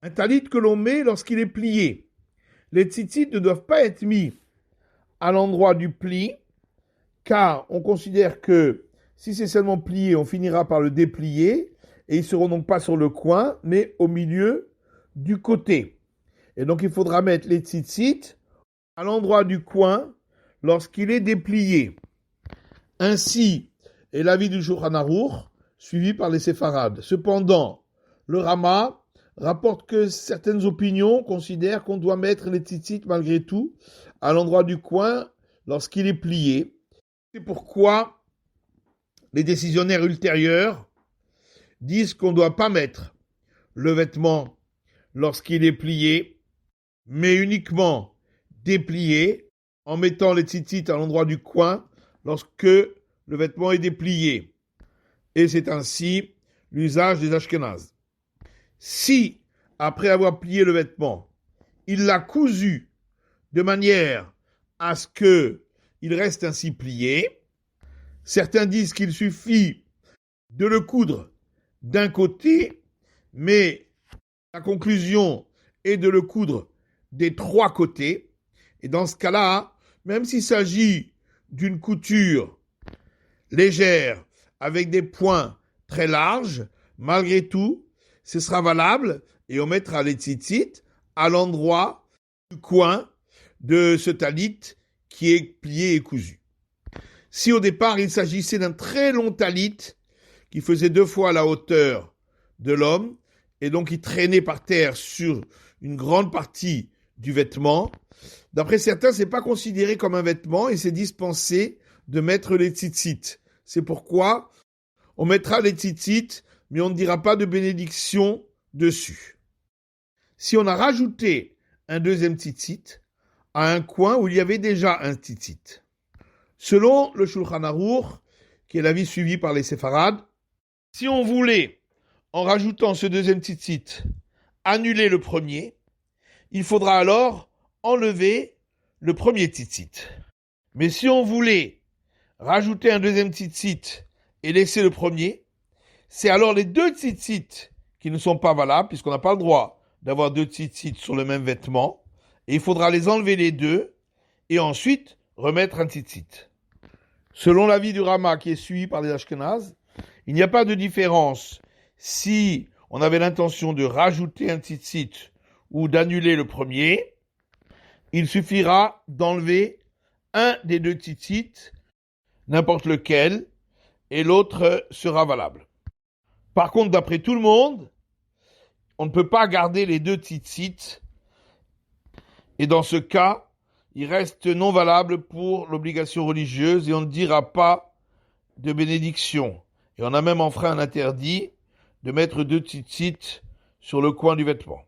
Un talit que l'on met lorsqu'il est plié. Les tzitzit ne doivent pas être mis à l'endroit du pli, car on considère que si c'est seulement plié, on finira par le déplier, et ils ne seront donc pas sur le coin, mais au milieu du côté. Et donc il faudra mettre les tzitzit à l'endroit du coin lorsqu'il est déplié. Ainsi est l'avis du Shulchan Aruch, suivi par les séfarades. Cependant, le Rama rapporte que certaines opinions considèrent qu'on doit mettre les tzitzit malgré tout à l'endroit du coin lorsqu'il est plié. C'est pourquoi les décisionnaires ultérieurs disent qu'on ne doit pas mettre le vêtement lorsqu'il est plié, mais uniquement déplié en mettant les tzitzit à l'endroit du coin lorsque le vêtement est déplié. Et c'est ainsi l'usage des Ashkénazes. Si, après avoir plié le vêtement, il l'a cousu de manière à ce qu'il reste ainsi plié, certains disent qu'il suffit de le coudre d'un côté, mais la conclusion est de le coudre des trois côtés. Et dans ce cas-là, même s'il s'agit d'une couture légère avec des points très larges, malgré tout, ce sera valable et on mettra les tzitzit à l'endroit du coin de ce talit qui est plié et cousu. Si au départ il s'agissait d'un très long talit qui faisait 2 fois la hauteur de l'homme et donc il traînait par terre sur une grande partie du vêtement, d'après certains, c'est pas considéré comme un vêtement et c'est dispensé de mettre les tzitzit. C'est pourquoi on mettra les tzitzit, mais on ne dira pas de bénédiction dessus. Si on a rajouté un deuxième tzitzit à un coin où il y avait déjà un tzitzit, selon le Shulchan Aruch, qui est l'avis suivi par les séfarades, si on voulait, en rajoutant ce deuxième tzitzit, annuler le premier, il faudra alors enlever le premier tzitzit. Mais si on voulait rajouter un deuxième tzitzit et laisser le premier, c'est alors les 2 tzitzit qui ne sont pas valables, puisqu'on n'a pas le droit d'avoir 2 tzitzit sur le même vêtement, et il faudra les enlever les 2, et ensuite remettre un tzitzit. Selon l'avis du Rama qui est suivi par les Ashkénazes, il n'y a pas de différence si on avait l'intention de rajouter un tzitzit ou d'annuler le premier. Il suffira d'enlever un des 2 tzitzit, n'importe lequel, et l'autre sera valable. Par contre, d'après tout le monde, on ne peut pas garder les 2 tzitzit, et dans ce cas, il reste non valable pour l'obligation religieuse et on ne dira pas de bénédiction. Et on a même enfreint un interdit de mettre 2 tzitzit sur le coin du vêtement.